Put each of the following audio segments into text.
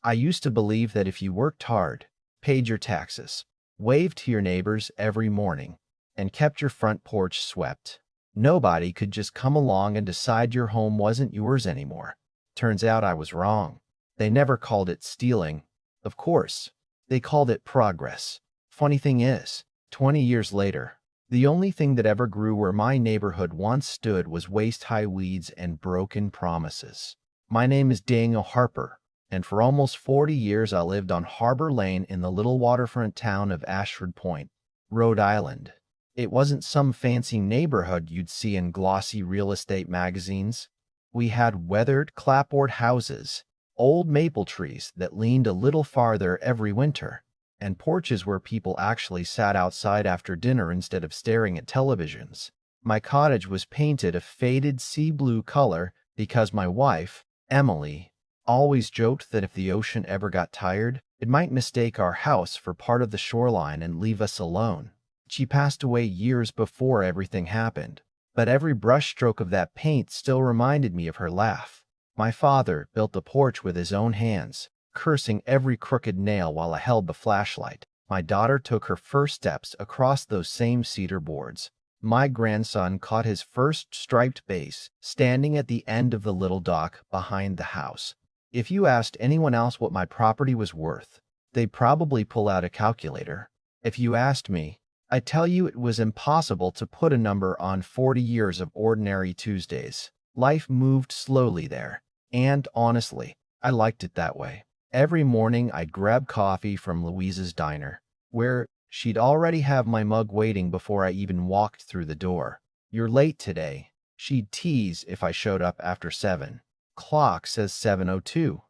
I used to believe that if you worked hard, paid your taxes, waved to your neighbors every morning, and kept your front porch swept, nobody could just come along and decide your home wasn't yours anymore. Turns out I was wrong. They never called it stealing. Of course, they called it progress. Funny thing is, 20 years later, the only thing that ever grew where my neighborhood once stood was waist-high weeds and broken promises. My name is Daniel Harper, and for almost 40 years I lived on Harbor Lane in the little waterfront town of Ashford Point, Rhode Island. It wasn't some fancy neighborhood you'd see in glossy real estate magazines. We had weathered clapboard houses, old maple trees that leaned a little farther every winter, and porches where people actually sat outside after dinner instead of staring at televisions. My cottage was painted a faded sea blue color because my wife, Emily, always joked that if the ocean ever got tired, it might mistake our house for part of the shoreline and leave us alone. She passed away years before everything happened, but every brushstroke of that paint still reminded me of her laugh. My father built the porch with his own hands, cursing every crooked nail while I held the flashlight. My daughter took her first steps across those same cedar boards. My grandson caught his first striped bass standing at the end of the little dock behind the house. If you asked anyone else what my property was worth, they'd probably pull out a calculator. If you asked me, I'd tell you it was impossible to put a number on 40 years of ordinary Tuesdays. Life moved slowly there, and honestly, I liked it that way. Every morning I'd grab coffee from Louise's diner, where she'd already have my mug waiting before I even walked through the door. "You're late today," she'd tease if I showed up after 7. "Clock says 7:02.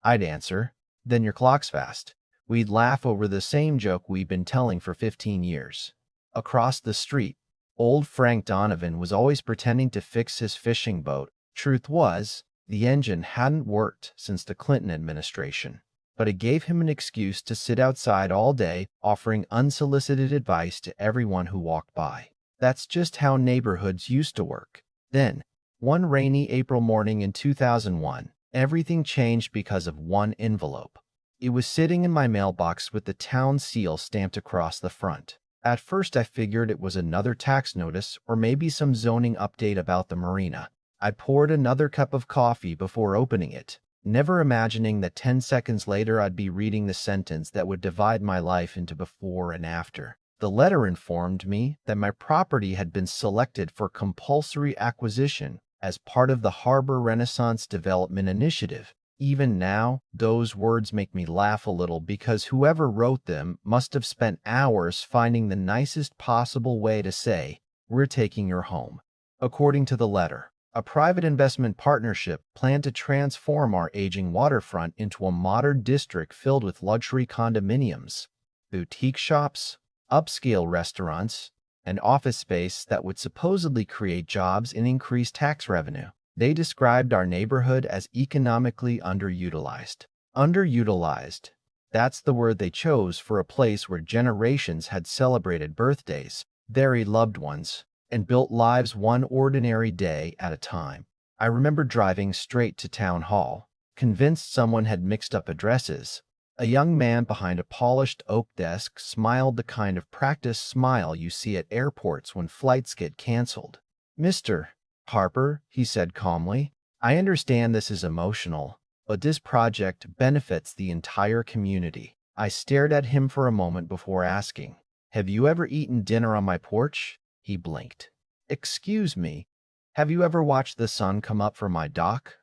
I'd answer, "Then your clock's fast." We'd laugh over the same joke we'd been telling for 15 years. Across the street, old Frank Donovan was always pretending to fix his fishing boat. Truth was, the engine hadn't worked since the Clinton administration, but it gave him an excuse to sit outside all day offering unsolicited advice to everyone who walked by. That's just how neighborhoods used to work. Then, one rainy April morning in 2001, everything changed because of one envelope. It was sitting in my mailbox with the town seal stamped across the front. At first I figured it was another tax notice or maybe some zoning update about the marina. I poured another cup of coffee before opening it, never imagining that 10 seconds later I'd be reading the sentence that would divide my life into before and after. The letter informed me that my property had been selected for compulsory acquisition as part of the Harbor Renaissance Development Initiative. Even now, those words make me laugh a little because whoever wrote them must have spent hours finding the nicest possible way to say, "We're taking your home." According to the letter, a private investment partnership planned to transform our aging waterfront into a modern district filled with luxury condominiums, boutique shops, upscale restaurants, and office space that would supposedly create jobs and increase tax revenue. They described our neighborhood as economically underutilized. Underutilized. That's the word they chose for a place where generations had celebrated birthdays, buried loved ones, and built lives one ordinary day at a time. I remember driving straight to town hall, convinced someone had mixed up addresses. A young man behind a polished oak desk smiled the kind of practiced smile you see at airports when flights get canceled. "Mr. Harper," he said calmly, "I understand this is emotional, but this project benefits the entire community." I stared at him for a moment before asking, "Have you ever eaten dinner on my porch?" He blinked. "Excuse me, have you ever watched the sun come up from my dock?"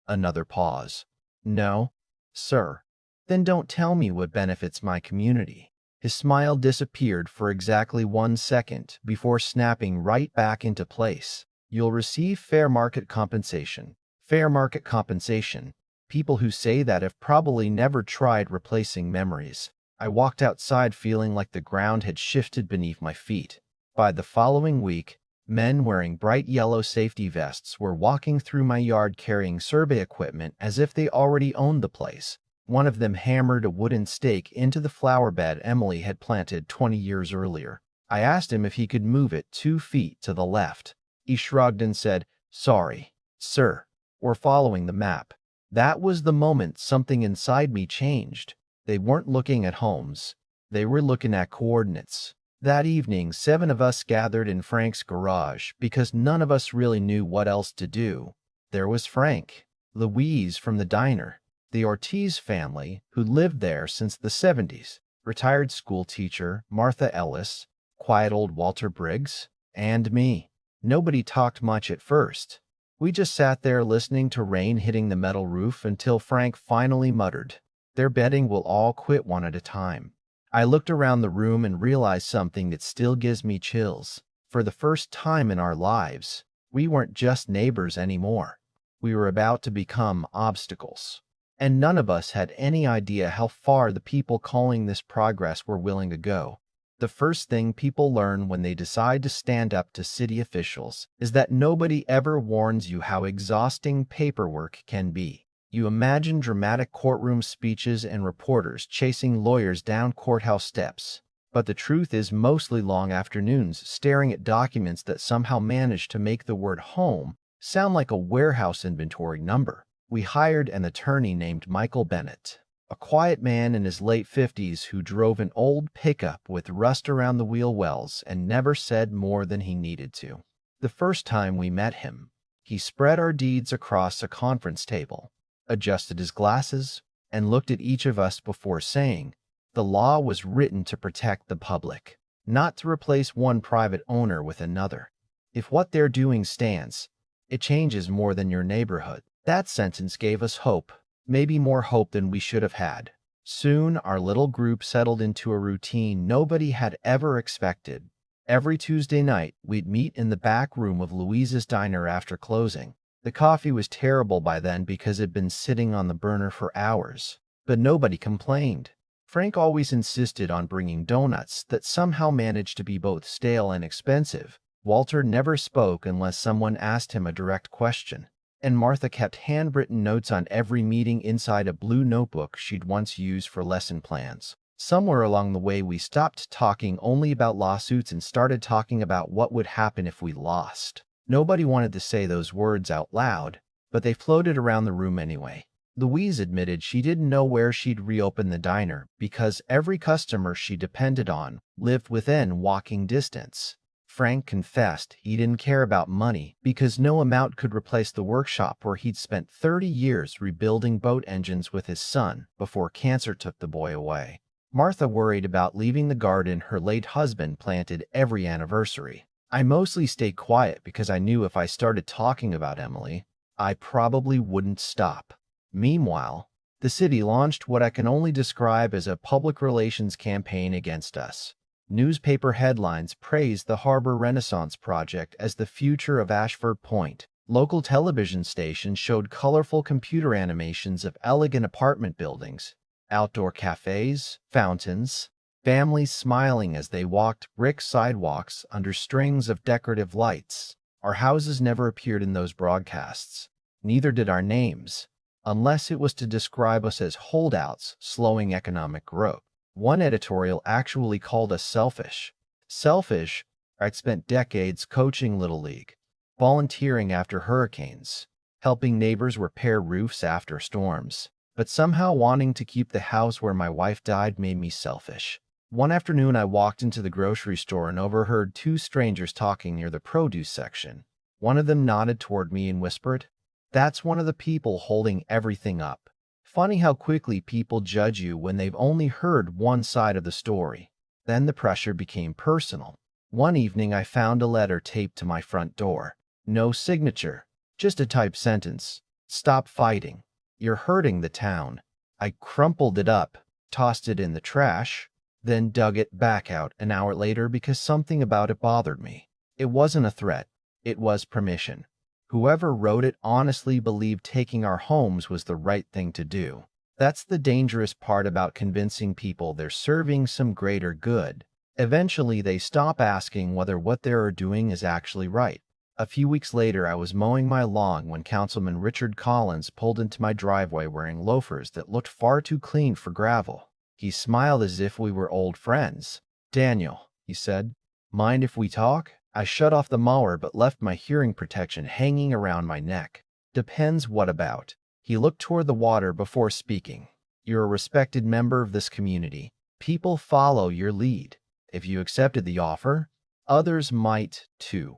Another pause. "No, sir." "Then don't tell me what benefits my community." His smile disappeared for exactly 1 second before snapping right back into place. "You'll receive fair market compensation." Fair market compensation. People who say that have probably never tried replacing memories. I walked outside feeling like the ground had shifted beneath my feet. By the following week, men wearing bright yellow safety vests were walking through my yard carrying survey equipment as if they already owned the place. One of them hammered a wooden stake into the flower bed Emily had planted 20 years earlier. I asked him if he could move it 2 feet to the left. He shrugged and said, "Sorry, sir. We're following the map." That was the moment something inside me changed. They weren't looking at homes. They were looking at coordinates. That evening, 7 of us gathered in Frank's garage because none of us really knew what else to do. There was Frank, Louise from the diner, the Ortiz family, who lived there since the 70s, retired school teacher Martha Ellis, quiet old Walter Briggs, and me. Nobody talked much at first. We just sat there listening to rain hitting the metal roof until Frank finally muttered, "They're betting we'll all quit one at a time." I looked around the room and realized something that still gives me chills. For the first time in our lives, we weren't just neighbors anymore. We were about to become obstacles. And none of us had any idea how far the people calling this progress were willing to go. The first thing people learn when they decide to stand up to city officials is that nobody ever warns you how exhausting paperwork can be. You imagine dramatic courtroom speeches and reporters chasing lawyers down courthouse steps. But the truth is mostly long afternoons staring at documents that somehow manage to make the word home sound like a warehouse inventory number. We hired an attorney named Michael Bennett, a quiet man in his late 50s who drove an old pickup with rust around the wheel wells and never said more than he needed to. The first time we met him, he spread our deeds across a conference table, adjusted his glasses, and looked at each of us before saying, "The law was written to protect the public, not to replace one private owner with another. If what they're doing stands, it changes more than your neighborhood." That sentence gave us hope, maybe more hope than we should have had. Soon, our little group settled into a routine nobody had ever expected. Every Tuesday night, we'd meet in the back room of Louise's diner after closing. The coffee was terrible by then because it'd been sitting on the burner for hours, but nobody complained. Frank always insisted on bringing donuts that somehow managed to be both stale and expensive. Walter never spoke unless someone asked him a direct question. And Martha kept handwritten notes on every meeting inside a blue notebook she'd once used for lesson plans. Somewhere along the way, we stopped talking only about lawsuits and started talking about what would happen if we lost. Nobody wanted to say those words out loud, but they floated around the room anyway. Louise admitted she didn't know where she'd reopen the diner because every customer she depended on lived within walking distance. Frank confessed he didn't care about money because no amount could replace the workshop where he'd spent 30 years rebuilding boat engines with his son before cancer took the boy away. Martha worried about leaving the garden her late husband planted every anniversary. I mostly stayed quiet because I knew if I started talking about Emily, I probably wouldn't stop. Meanwhile, the city launched what I can only describe as a public relations campaign against us. Newspaper headlines praised the Harbor Renaissance Project as the future of Ashford Point. Local television stations showed colorful computer animations of elegant apartment buildings, outdoor cafes, fountains, families smiling as they walked brick sidewalks under strings of decorative lights. Our houses never appeared in those broadcasts. Neither did our names, unless it was to describe us as holdouts slowing economic growth. One editorial actually called us selfish. Selfish, I'd spent decades coaching Little League, volunteering after hurricanes, helping neighbors repair roofs after storms. But somehow wanting to keep the house where my wife died made me selfish. One afternoon, I walked into the grocery store and overheard 2 strangers talking near the produce section. One of them nodded toward me and whispered, "That's one of the people holding everything up." Funny how quickly people judge you when they've only heard one side of the story. Then the pressure became personal. One evening, I found a letter taped to my front door. No signature, just a typed sentence. "Stop fighting. You're hurting the town." I crumpled it up, tossed it in the trash, then dug it back out an hour later because something about it bothered me. It wasn't a threat. It was permission. Whoever wrote it honestly believed taking our homes was the right thing to do. That's the dangerous part about convincing people they're serving some greater good. Eventually, they stop asking whether what they're doing is actually right. A few weeks later, I was mowing my lawn when Councilman Richard Collins pulled into my driveway wearing loafers that looked far too clean for gravel. He smiled as if we were old friends. "Daniel," he said, "mind if we talk?" I shut off the mower but left my hearing protection hanging around my neck. "Depends what about." He looked toward the water before speaking. You're a respected member of this community. People follow your lead. If you accepted the offer, others might too.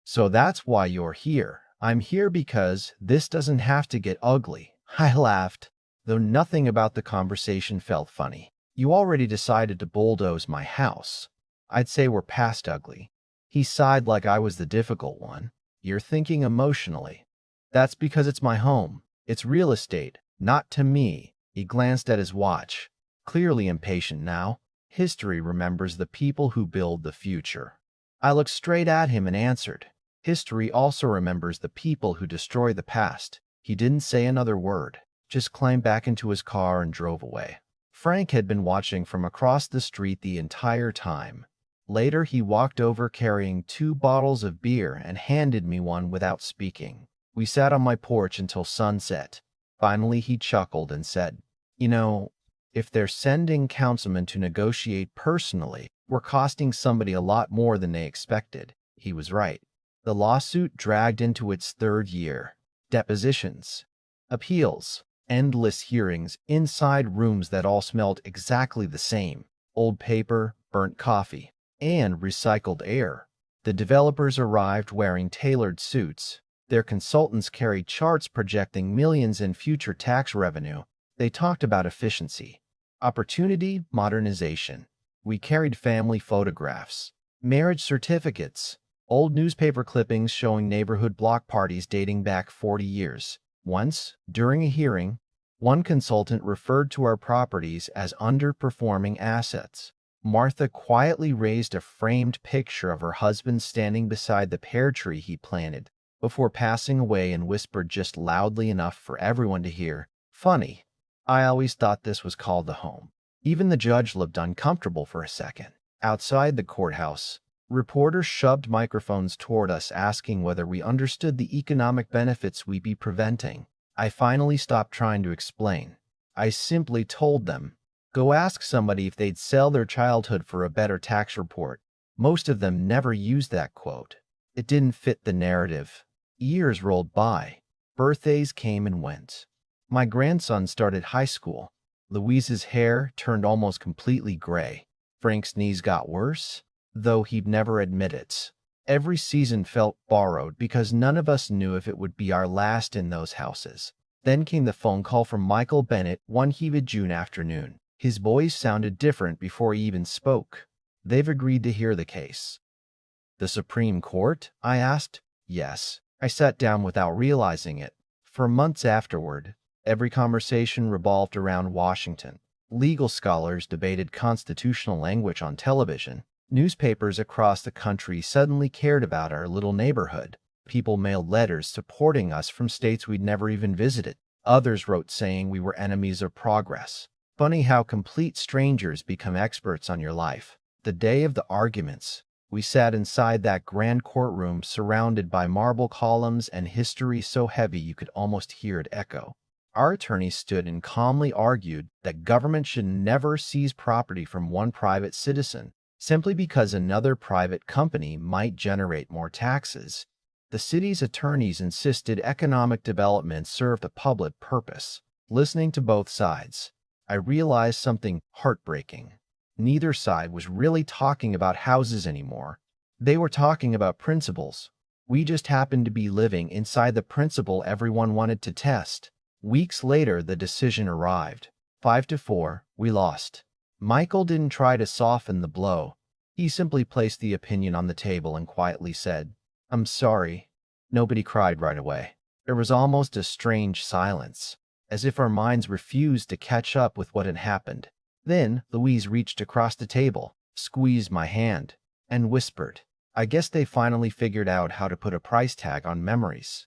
So that's why you're here. I'm here because this doesn't have to get ugly. I laughed, though nothing about the conversation felt funny. You already decided to bulldoze my house. I'd say we're past ugly. He sighed like I was the difficult one. You're thinking emotionally. That's because it's my home. It's real estate, not to me. He glanced at his watch, clearly impatient now. History remembers the people who build the future. I looked straight at him and answered. History also remembers the people who destroy the past. He didn't say another word, just climbed back into his car and drove away. Frank had been watching from across the street the entire time. Later, he walked over carrying 2 bottles of beer and handed me one without speaking. We sat on my porch until sunset. Finally, he chuckled and said, "You know, if they're sending councilmen to negotiate personally, we're costing somebody a lot more than they expected." He was right. The lawsuit dragged into its 3rd year. Depositions, appeals, endless hearings inside rooms that all smelled exactly the same: old paper, burnt coffee, and recycled air. The developers arrived wearing tailored suits. Their consultants carried charts projecting millions in future tax revenue. They talked about efficiency, opportunity, modernization. We carried family photographs, marriage certificates, old newspaper clippings showing neighborhood block parties dating back 40 years. Once, during a hearing, one consultant referred to our properties as underperforming assets. Martha quietly raised a framed picture of her husband standing beside the pear tree he planted, before passing away, and whispered just loudly enough for everyone to hear, "Funny. I always thought this was called the home." Even the judge looked uncomfortable for a second. Outside the courthouse, reporters shoved microphones toward us asking whether we understood the economic benefits we'd be preventing. I finally stopped trying to explain. I simply told them, "Go ask somebody if they'd sell their childhood for a better tax report." Most of them never used that quote. It didn't fit the narrative. Years rolled by. Birthdays came and went. My grandson started high school. Louise's hair turned almost completely gray. Frank's knees got worse, though he'd never admit it. Every season felt borrowed because none of us knew if it would be our last in those houses. Then came the phone call from Michael Bennett one humid June afternoon. His voice sounded different before he even spoke. "They've agreed to hear the case." "The Supreme Court?" I asked. "Yes." I sat down without realizing it. For months afterward, every conversation revolved around Washington. Legal scholars debated constitutional language on television. Newspapers across the country suddenly cared about our little neighborhood. People mailed letters supporting us from states we'd never even visited. Others wrote saying we were enemies of progress. Funny how complete strangers become experts on your life. The day of the arguments, we sat inside that grand courtroom surrounded by marble columns and history so heavy you could almost hear it echo. Our attorneys stood and calmly argued that government should never seize property from one private citizen simply because another private company might generate more taxes. The city's attorneys insisted economic development served a public purpose. Listening to both sides, I realized something heartbreaking. Neither side was really talking about houses anymore. They were talking about principles. We just happened to be living inside the principle everyone wanted to test. Weeks later, the decision arrived. 5-4, we lost. Michael didn't try to soften the blow. He simply placed the opinion on the table and quietly said, "I'm sorry." Nobody cried right away. There was almost a strange silence, as if our minds refused to catch up with what had happened. Then Louise reached across the table, squeezed my hand, and whispered, "I guess they finally figured out how to put a price tag on memories."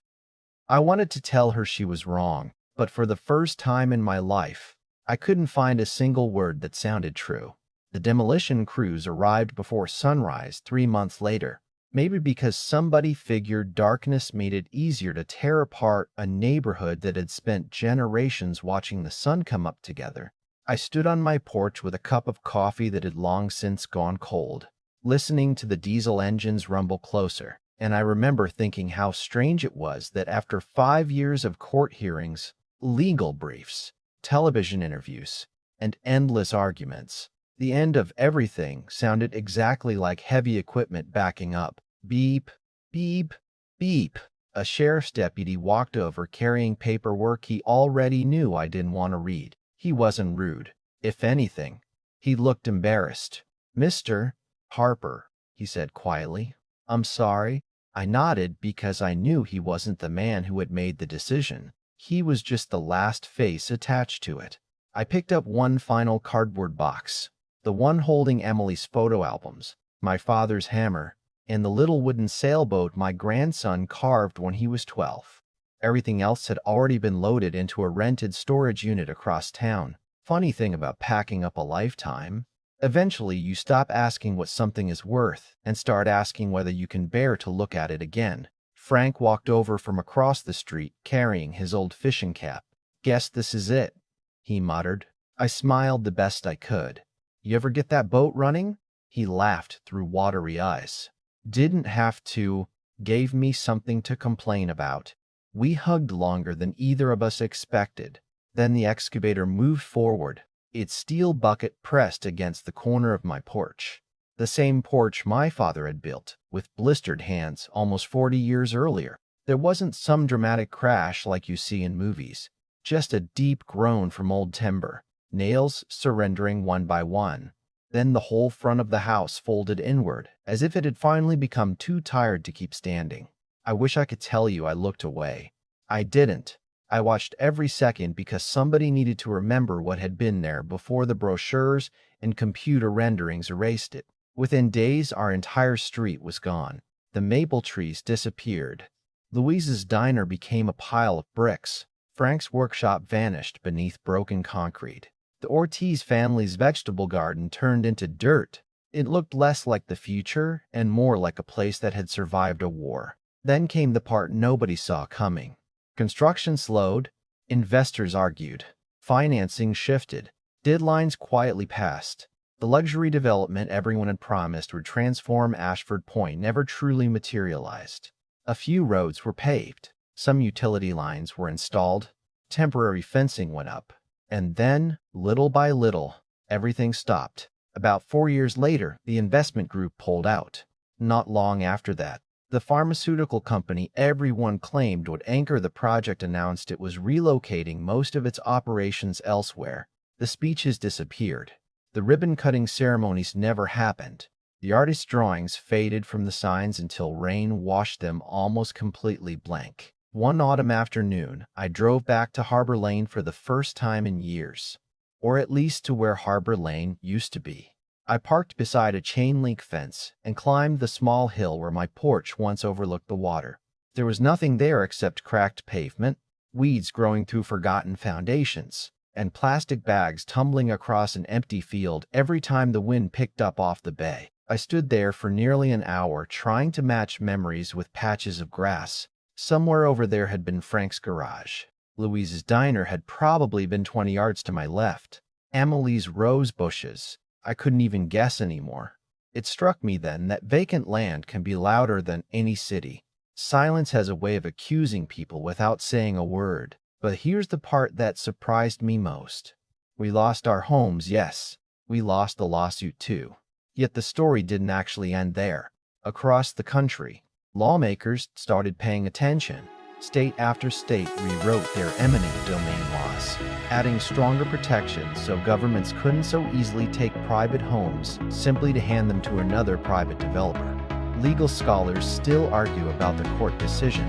I wanted to tell her she was wrong, but for the first time in my life, I couldn't find a single word that sounded true. The demolition crews arrived before sunrise 3 months later, maybe because somebody figured darkness made it easier to tear apart a neighborhood that had spent generations watching the sun come up together. I stood on my porch with a cup of coffee that had long since gone cold, listening to the diesel engines rumble closer, and I remember thinking how strange it was that after 5 years of court hearings, legal briefs, television interviews, and endless arguments. The end of everything sounded exactly like heavy equipment backing up. Beep, beep, beep. A sheriff's deputy walked over carrying paperwork he already knew I didn't want to read. He wasn't rude. If anything, he looked embarrassed. "Mr. Harper," he said quietly. "I'm sorry." I nodded because I knew he wasn't the man who had made the decision. He was just the last face attached to it. I picked up one final cardboard box, the one holding Emily's photo albums, my father's hammer, and the little wooden sailboat my grandson carved when he was 12. Everything else had already been loaded into a rented storage unit across town. Funny thing about packing up a lifetime, eventually you stop asking what something is worth and start asking whether you can bear to look at it again. Frank walked over from across the street carrying his old fishing cap. "Guess this is it," he muttered. I smiled the best I could. "You ever get that boat running?" He laughed through watery eyes. "Didn't have to." Gave me something to complain about. We hugged longer than either of us expected. Then the excavator moved forward, its steel bucket pressed against the corner of my porch. The same porch my father had built, with blistered hands, almost 40 years earlier. There wasn't some dramatic crash like you see in movies, just a deep groan from old timber, nails surrendering one by one. Then the whole front of the house folded inward, as if it had finally become too tired to keep standing. I wish I could tell you I looked away. I didn't. I watched every second because somebody needed to remember what had been there before the brochures and computer renderings erased it. Within days, our entire street was gone. The maple trees disappeared. Louise's diner became a pile of bricks. Frank's workshop vanished beneath broken concrete. The Ortiz family's vegetable garden turned into dirt. It looked less like the future and more like a place that had survived a war. Then came the part nobody saw coming. Construction slowed. Investors argued. Financing shifted. Deadlines quietly passed. The luxury development everyone had promised would transform Ashford Point never truly materialized. A few roads were paved. Some utility lines were installed. Temporary fencing went up. And then, little by little, everything stopped. About 4 years later, the investment group pulled out. Not long after that, the pharmaceutical company everyone claimed would anchor the project announced it was relocating most of its operations elsewhere. The speeches disappeared. The ribbon-cutting ceremonies never happened. The artist's drawings faded from the signs until rain washed them almost completely blank. One autumn afternoon, I drove back to Harbor Lane for the first time in years, or at least to where Harbor Lane used to be. I parked beside a chain-link fence and climbed the small hill where my porch once overlooked the water. There was nothing there except cracked pavement, weeds growing through forgotten foundations, and plastic bags tumbling across an empty field every time the wind picked up off the bay. I stood there for nearly an hour trying to match memories with patches of grass. Somewhere over there had been Frank's garage. Louise's diner had probably been 20 yards to my left. Emily's rose bushes. I couldn't even guess anymore. It struck me then that vacant land can be louder than any city. Silence has a way of accusing people without saying a word. But here's the part that surprised me most. We lost our homes, yes. We lost the lawsuit too. Yet the story didn't actually end there. Across the country, lawmakers started paying attention. State after state rewrote their eminent domain laws, adding stronger protections so governments couldn't so easily take private homes simply to hand them to another private developer. Legal scholars still argue about the court decision.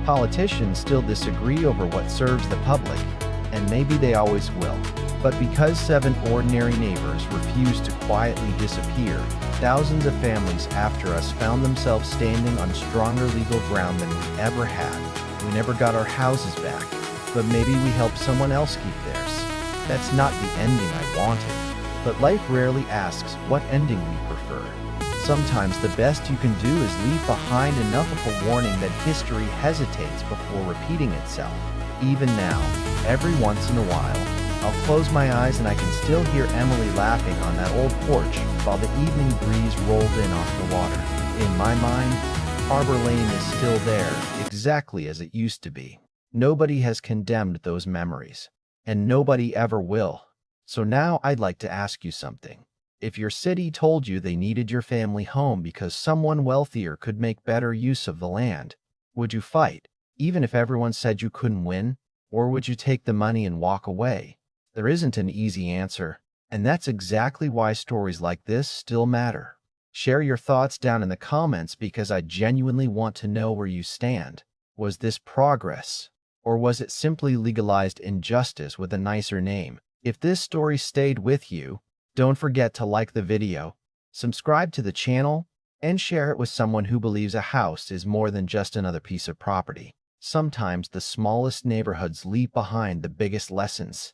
Politicians still disagree over what serves the public, and maybe they always will. But because 7 ordinary neighbors refused to quietly disappear, thousands of families after us found themselves standing on stronger legal ground than we ever had. We never got our houses back, but maybe we helped someone else keep theirs. That's not the ending I wanted, but life rarely asks what ending we prefer. Sometimes the best you can do is leave behind enough of a warning that history hesitates before repeating itself. Even now, every once in a while, I'll close my eyes and I can still hear Emily laughing on that old porch while the evening breeze rolled in off the water. In my mind, Harbor Lane is still there, exactly as it used to be. Nobody has condemned those memories, and nobody ever will. So now I'd like to ask you something. If your city told you they needed your family home because someone wealthier could make better use of the land, would you fight, even if everyone said you couldn't win? Or would you take the money and walk away? There isn't an easy answer, and that's exactly why stories like this still matter. Share your thoughts down in the comments because I genuinely want to know where you stand. Was this progress, or was it simply legalized injustice with a nicer name? If this story stayed with you, don't forget to like the video, subscribe to the channel, and share it with someone who believes a house is more than just another piece of property. Sometimes the smallest neighborhoods leave behind the biggest lessons.